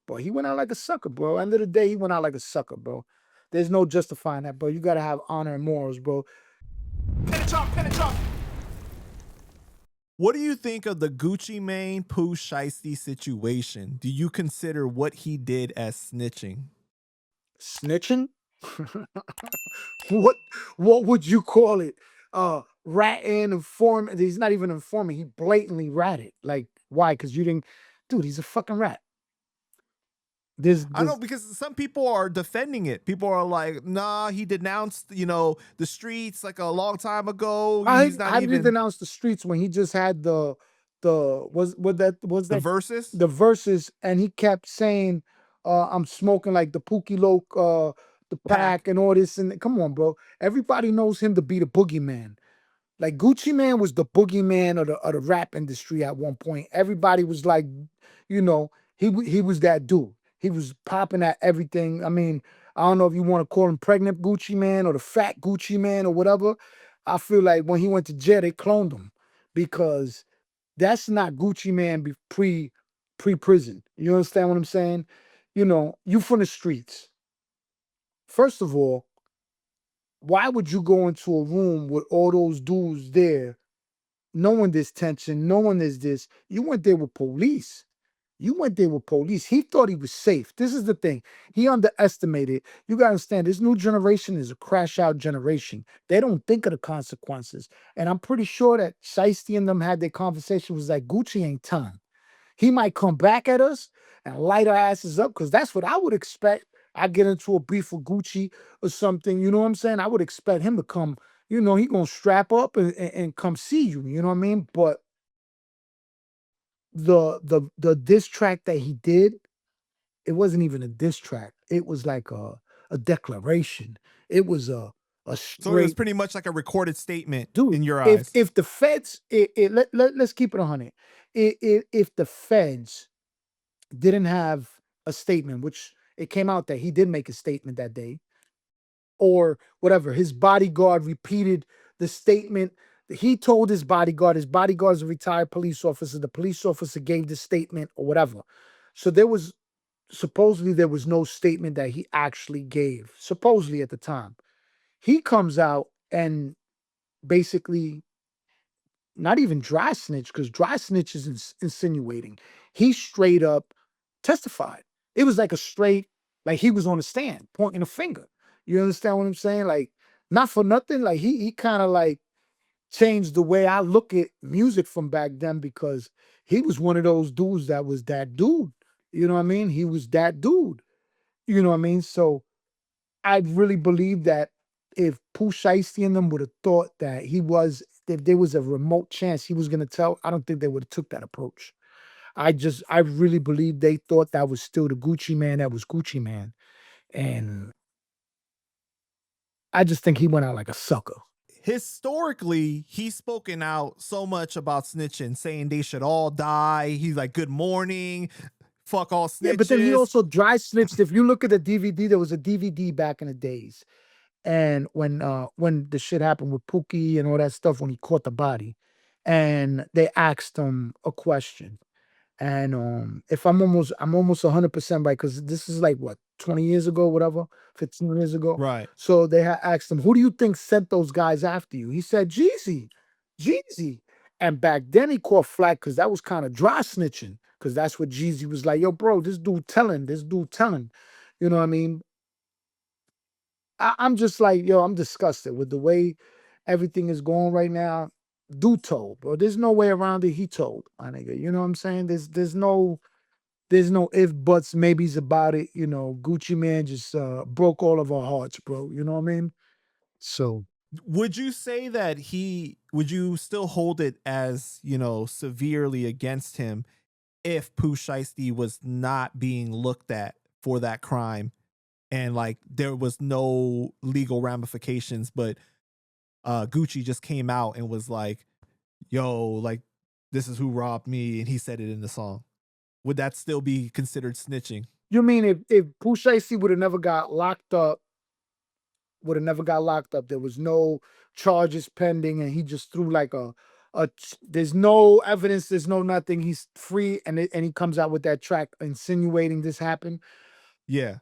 But he went out like a sucker, bro. End of the day, he went out like a sucker, bro. There's no justifying that, bro. You gotta have honor and morals, bro. What do you think of the Gucci Mane Pooh Shiesty situation? Do you consider what he did as snitching? Snitching? what what would you call it? Ratting, informant. He's not even informing. He blatantly ratted. Like, why? Because you didn't, dude. He's a fucking rat. This I know this because some people are defending it. People are like, nah, he denounced, the streets like a long time ago. He's not how did he even denounce the streets when he just had the was the that verses. the verses, and he kept saying, I'm smoking like the Pookie Loke, the Pack. pack and all this, and come on, bro. Everybody knows him to be the boogeyman. Like Gucci Man was the boogeyman of the rap industry at one point. Everybody was like, you know, he was that dude. He was popping at everything. I mean, I don't know if you want to call him pregnant Gucci Man or the fat Gucci Man or whatever. I feel like when he went to jail, they cloned him because that's not Gucci Man pre prison. You understand what I'm saying? You from the streets. First of all, why would you go into a room with all those dudes there knowing this tension, knowing this? You went there with police. You went there with police. He thought he was safe. This is the thing. He underestimated. You got to understand, this new generation is a crash out generation. They don't think of the consequences. And I'm pretty sure that Shiesty and them had their conversation, was like, Gucci ain't time. He might come back at us and light our asses up, because that's what I would expect. I get into a beef with Gucci or something, you know what I'm saying? I would expect him to come, he gonna strap up and come see you, you know what I mean? But the diss track that he did, it wasn't even a diss track. It was like a declaration. It was a So it was straight, pretty much like a recorded statement dude. in your If eyes. if the feds, let's keep it 100. If the feds didn't have a statement, which it came out that he did make a statement that day, or whatever, his bodyguard repeated the statement. He told his bodyguard is a retired police officer. The police officer gave the statement or whatever. So supposedly there was no statement that he actually gave, supposedly at the time. He comes out and basically, not even dry snitch, because dry snitch is insinuating. He straight up testified. It was like a straight, like he was on the stand pointing a finger. You understand what I'm saying? Like, not for nothing. Like he kind of like changed the way I look at music from back then, because he was one of those dudes that was that dude. You know what I mean? He was that dude. You know what I mean? So I really believe that if Pooh Shiesty and them would have thought that if there was a remote chance he was gonna tell, I don't think they would have took that approach. I really believe they thought that was still the Gucci Man that was Gucci Man. And I just think he went out like a sucker. Historically, he's spoken out so much about snitching, saying they should all die. He's like, good morning, fuck all Yeah, but then he snitches. also dry snitched. If you look at the DVD, there was a DVD back in the days. And when the shit happened with Pookie and all that stuff, when he caught the body, and they asked him a question. And if I'm almost 100% right, because this is like what, 20 years ago, whatever, 15 years ago. Right. So they had asked him, who do you think sent those guys after you? He said, Jeezy, Jeezy. And back then he caught flack because that was kind of dry snitching. Because that's what Jeezy was like, yo, bro, this dude telling. You know what I mean? I'm just like, yo, I'm disgusted with the way everything is going right now. Do told, bro. There's no way around it. He told, my nigga. You know what I'm saying? There's no if buts maybes about it. Gucci Man just broke all of our hearts, bro. You know what I mean? So Would you say that would you still hold it as, severely against him if Pooh Shiesty was not being looked at for that crime and like there was no legal ramifications, but Gucci just came out and was like, yo, like, this is who robbed me, and he said it in the song. Would that still be considered snitching? you mean if Pooh Shiesty would have never got locked up, there was no charges pending, and he just threw like a There's no evidence, there's no nothing. He's free, and he comes out with that track insinuating this happened. Yeah.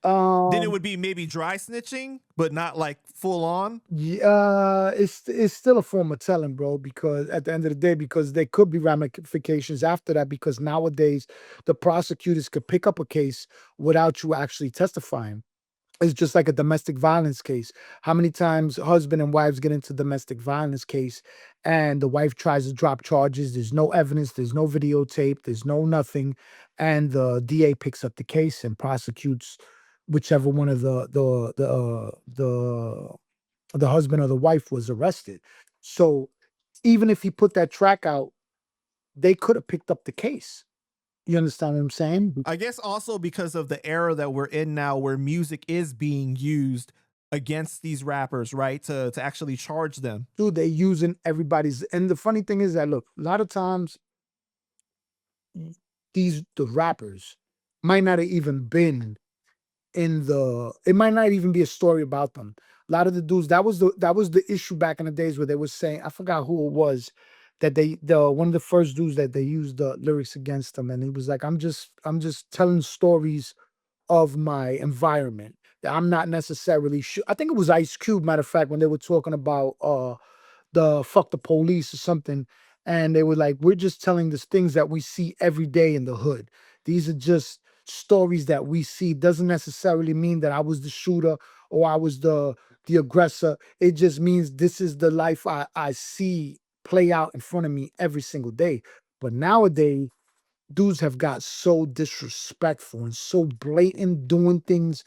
Then it Um, would be maybe dry snitching, but not like full on. yeah, it's still a form of telling, bro. Because at the end of the day, because there could be ramifications after that. Because nowadays, the prosecutors could pick up a case without you actually testifying. It's just like a domestic violence case. How many times husband and wives get into domestic violence case and the wife tries to drop charges? There's no evidence, there's no videotape, there's no nothing, and the DA picks up the case and prosecutes whichever one of the husband or the wife was arrested. So even if he put that track out, they could have picked up the case. You understand what I'm saying? I guess also because of the era that we're in now where music is being used against these rappers, right? To actually charge them. Dude, they're using everybody's. And the funny thing is that look, a lot of times the rappers might not have even been in the. It might not even be a story about them. A lot of the dudes that was the issue back in the days where they was saying, I forgot who it was, that the one of the first dudes that they used the lyrics against them, and he was like, I'm just telling stories of my environment that I'm not necessarily sure. I think it was Ice Cube, matter of fact, when they were talking about the fuck the police or something. And they were like, we're just telling these things that we see every day in the hood. These are just stories that we see. Doesn't necessarily mean that I was the shooter or I was the aggressor. It just means this is the life I see play out in front of me every single day. But nowadays, dudes have got so disrespectful and so blatant doing things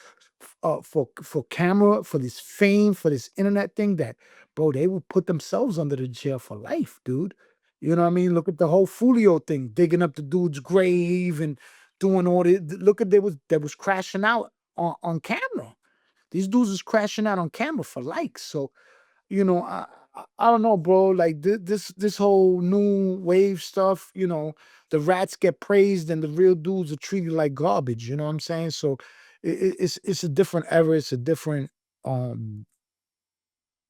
for camera, for this fame, for this internet thing that, bro, they will put themselves under the jail for life, dude. You know what I mean? Look at the whole Fulio thing, digging up the dude's grave and doing all this. Look at they was crashing out on camera. These dudes is crashing out on camera for likes. So I don't know, bro. Like this whole new wave stuff. The rats get praised and the real dudes are treated like garbage. You know what I'm saying? So it's a different era. It's a different um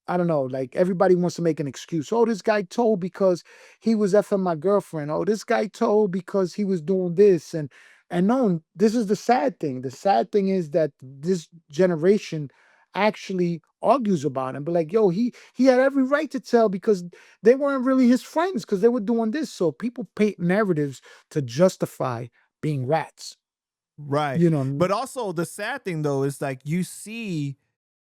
I don't know, like everybody wants to make an excuse. Oh, this guy told because he was effing my girlfriend. Oh, this guy told because he was doing this. And no, this is the sad thing. The sad thing is that this generation actually argues about it and be like, yo, he had every right to tell because they weren't really his friends because they were doing this. So people paint narratives to justify being rats. Right. You know, But also the sad thing though is like you see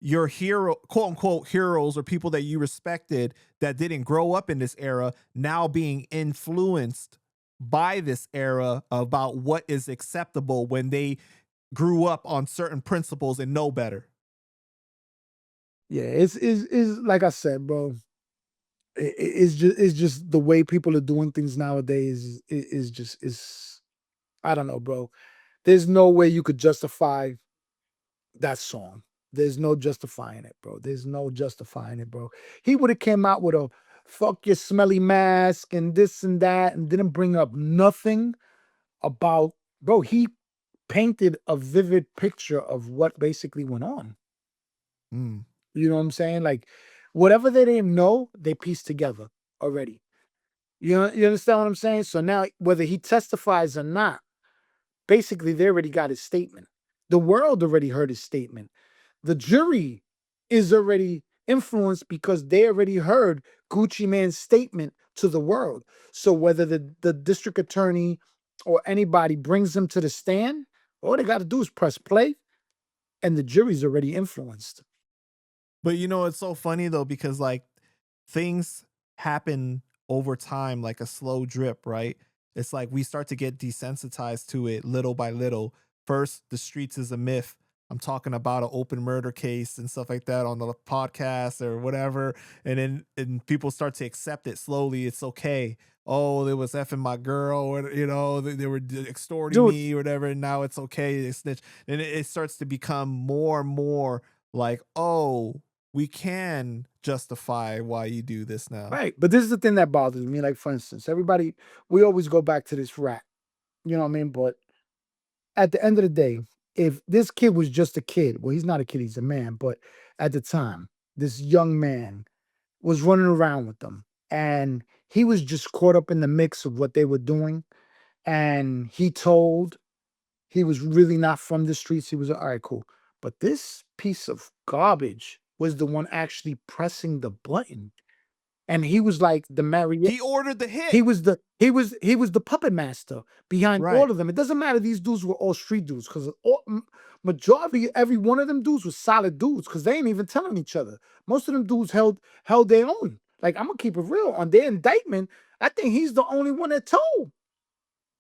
your hero, quote unquote heroes or people that you respected that didn't grow up in this era now being influenced by this era about what is acceptable when they grew up on certain principles and know better. yeah, it's like I said, bro. It's just the way people are doing things nowadays is just is I don't know, bro. There's no way you could justify that song. There's no justifying it, bro. There's no justifying it, bro. He would have came out with a fuck your smelly mask and this and that and didn't bring up nothing about, bro. He painted a vivid picture of what basically went on. Mm. You know what I'm saying? Like whatever they didn't know, they pieced together already. You understand what I'm saying? So now, whether he testifies or not, basically they already got his statement. The world already heard his statement. The jury is already influenced because they already heard Gucci Mane's statement to the world. So whether the district attorney or anybody brings them to the stand, all they got to do is press play, and the jury's already influenced. But you know, it's so funny though, because like things happen over time, like a slow drip, right? It's like we start to get desensitized to it little by little. First, the streets is a myth. I'm talking about an open murder case and stuff like that on the podcast or whatever. And people start to accept it slowly. It's okay. Oh, they was effing my girl, or they were extorting Dude, me or whatever. And now it's okay. They snitch. And it starts to become more and more like, oh, we can justify why you do this now. right. But this is the thing that bothers me. Like, for instance, everybody, we always go back to this rat. You know what I mean? But at the end of the day, if this kid was just a kid, well, he's not a kid, he's a man, but at the time, this young man, was running around with them, and he was just caught up in the mix of what they were doing. And he was really not from the streets. He was all right, cool. But this piece of garbage was the one actually pressing the button, and he was like the marionette. He ordered the He hit. was the puppet master behind Right. all of them. It doesn't matter. These dudes were all street dudes because majority every one of them dudes was solid dudes because they ain't even telling each other. Most of them dudes held their own. Like, I'm gonna keep it real on their indictment. I think he's the only one that told.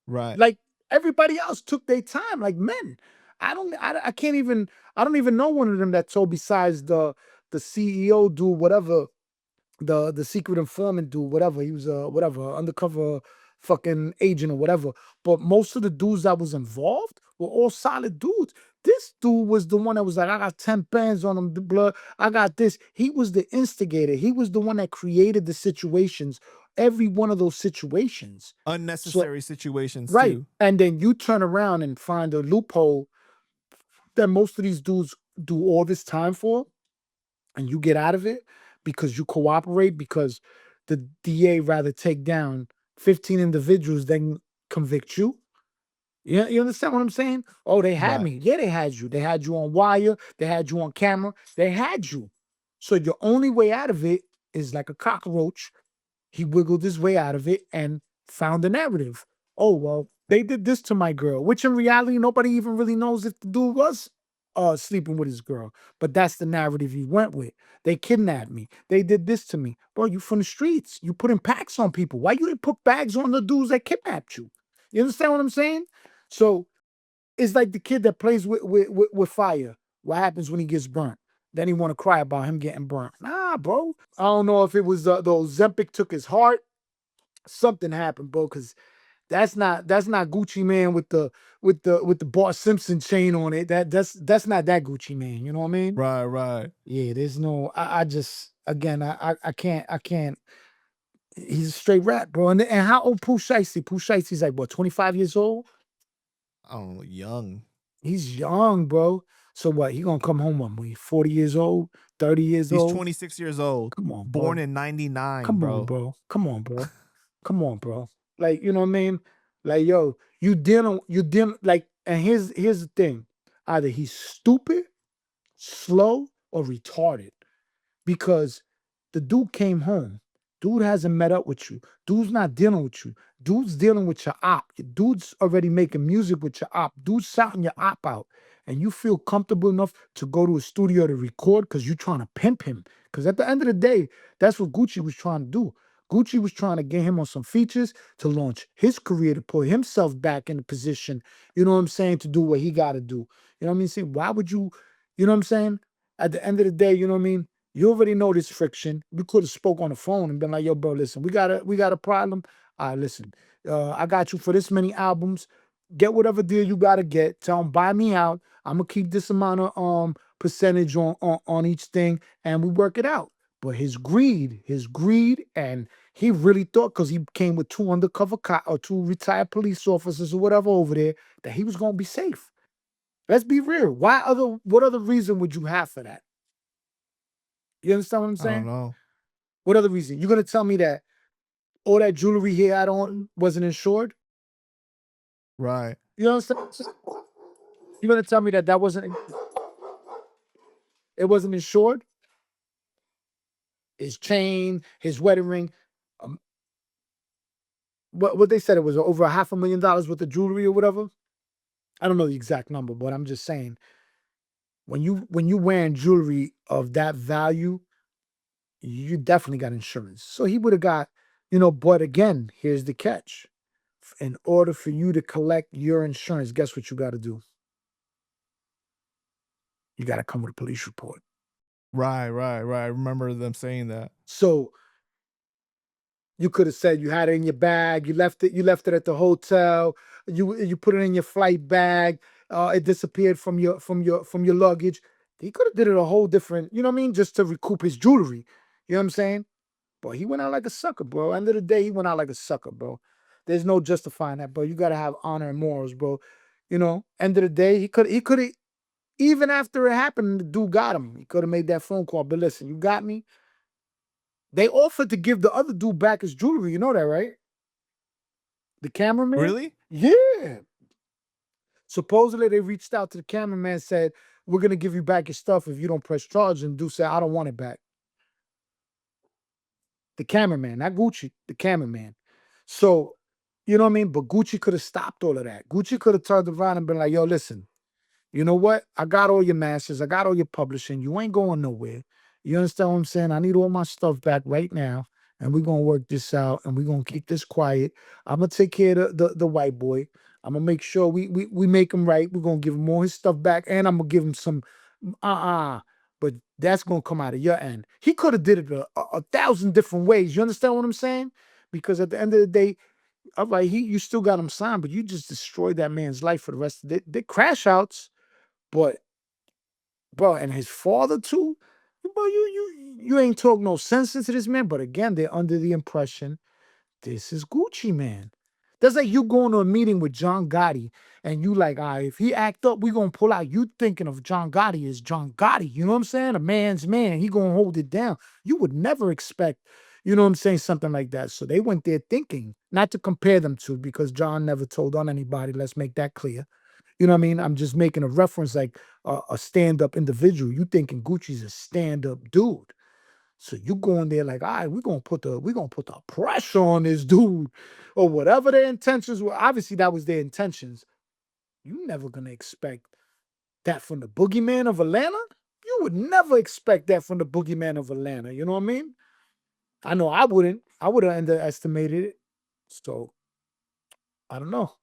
Right. Like, everybody else took their time, like men. I can't even I don't even know one of them that told besides the CEO dude, whatever, the secret informant dude, whatever. He was whatever, undercover fucking agent or whatever. But most of the dudes that was involved were all solid dudes. This dude was the one that was like, I got 10 bands on him, the blood. I got this. He was the instigator. He was the one that created the situations, every one of those situations. So Unnecessary situations right. too. And then you turn around and find a loophole that most of these dudes do all this time for, and you get out of it because you cooperate, because the DA rather take down 15 individuals than convict you. Yeah, you understand what I'm saying? Oh, they had Right. me. Yeah, they had you. They had you on wire. They had you on camera. They had you. So your only way out of it is like a cockroach. He wiggled his way out of it and found the narrative. Oh, well, they did this to my girl, which in reality, nobody even really knows if the dude was sleeping with his girl. But that's the narrative he went with. They kidnapped me. They did this to me. Bro, you from the streets. You putting packs on people. Why you didn't put bags on the dudes that kidnapped you? You understand what I'm saying? So it's like the kid that plays with fire. What happens when he gets burnt? Then he want to cry about him getting burnt. Nah, bro. I don't know if it was the Ozempic took his heart. Something happened, bro. Because that's not Gucci Man with the Bart Simpson chain on it. That's not that Gucci Man. You know what I mean? Right. Right. Yeah. There's no. I just again. I can't. He's a straight rap, bro. And how old Pooh Shiesty? Pooh Shiesty's like what, 25 years old? I don't know. Young. He's young, bro. So what? He gonna come home when he 40 years old, 30 years He's old? 26 years old. Come on, Born bro. in 99, Come on, bro. bro. Come on, bro. Come on, bro. Like, you know what I mean? Like, yo, you dealing like, and here's the thing. Either he's stupid, slow, or retarded. Because the dude came home. Dude hasn't met up with you. Dude's not dealing with you. Dude's dealing with your op. Dude's already making music with your op. Dude's shouting your op out. And you feel comfortable enough to go to a studio to record because you're trying to pimp him. Because at the end of the day, that's what Gucci was trying to do. Gucci was trying to get him on some features to launch his career, to put himself back in the position, you know what I'm saying, to do what he got to do. You know what I mean? See, why would you know what I'm saying? At the end of the day, you know what I mean? You already know this friction. You could have spoke on the phone and been like, "Yo, bro, listen, we got a problem. All right, listen, I got you for this many albums. Get whatever deal you gotta get. Tell them buy me out. I'm gonna keep this amount of percentage on each thing, and we work it out." But his greed, and he really thought because he came with two undercover or two retired police officers or whatever over there that he was gonna be safe. Let's be real. What other reason would you have for that? You understand what I'm I don't saying? know. What other reason? You're gonna tell me that all that jewelry he had on wasn't insured? Right. You understand? You're gonna tell me that it wasn't insured? His chain, his wedding ring. Um, what they said, it was over $500,000 worth of jewelry or whatever. I don't know the exact number, but I'm just saying when you wearing jewelry of that value, you definitely got insurance. So he would have got, but again, here's the catch. In order for you to collect your insurance, guess what you got to do? You got to come with a police report. Right. Right. Right. I remember them saying that. So you could have said you had it in your bag, you left it at the hotel, you put it in your flight bag, it disappeared from your luggage. He could have did it a whole different, you know what I mean, just to recoup his jewelry. You know what I'm saying? But he went out like a sucker, bro. End of the day, he went out like a sucker, bro. There's no justifying that, bro. You gotta have honor and morals, bro. End of the day, he could have, even after it happened, the dude got him. He could have made that phone call. But listen, you got me. They offered to give the other dude back his jewelry. You know that, right? The cameraman. Really? Yeah. Supposedly they reached out to the cameraman, said, "We're gonna give you back your stuff if you don't press charge." And dude said, "I don't want it back." The cameraman, not Gucci, the cameraman. So, you know what I mean? But Gucci could have stopped all of that. Gucci could have turned around and been like, "Yo, listen, you know what? I got all your masters. I got all your publishing. You ain't going nowhere. You understand what I'm saying? I need all my stuff back right now. And we're gonna work this out and we're gonna keep this quiet. I'm gonna take care of the white boy. I'm gonna make sure we make him right. We're gonna give him all his stuff back, and I'm gonna give him some but that's gonna come out of your end." He could have did it a thousand different ways. You understand what I'm saying? Because at the end of the day, all right, you still got him signed, but you just destroyed that man's life for the rest of the crash outs. But bro, and his father too, bro, you ain't talk no sense into this man. But again, they're under the impression this is Gucci man. That's like you going to a meeting with John Gotti and you like, all right, if he act up, we gonna pull out. You thinking of John Gotti as John Gotti. You know what I'm saying? A man's man. He gonna hold it down. You would never expect, you know what I'm saying, something like that. So they went there thinking, not to compare them to, because John never told on anybody. Let's make that clear. You know what I mean? I'm just making a reference like a stand-up individual. You thinking Gucci's a stand-up dude. So you go in there like, all right, we're gonna put the pressure on this dude, or whatever their intentions were. Obviously, that was their intentions. You never gonna expect that from the boogeyman of Atlanta. You would never expect that from the boogeyman of Atlanta. You know what I mean? I know I wouldn't. I would have underestimated it. So I don't know.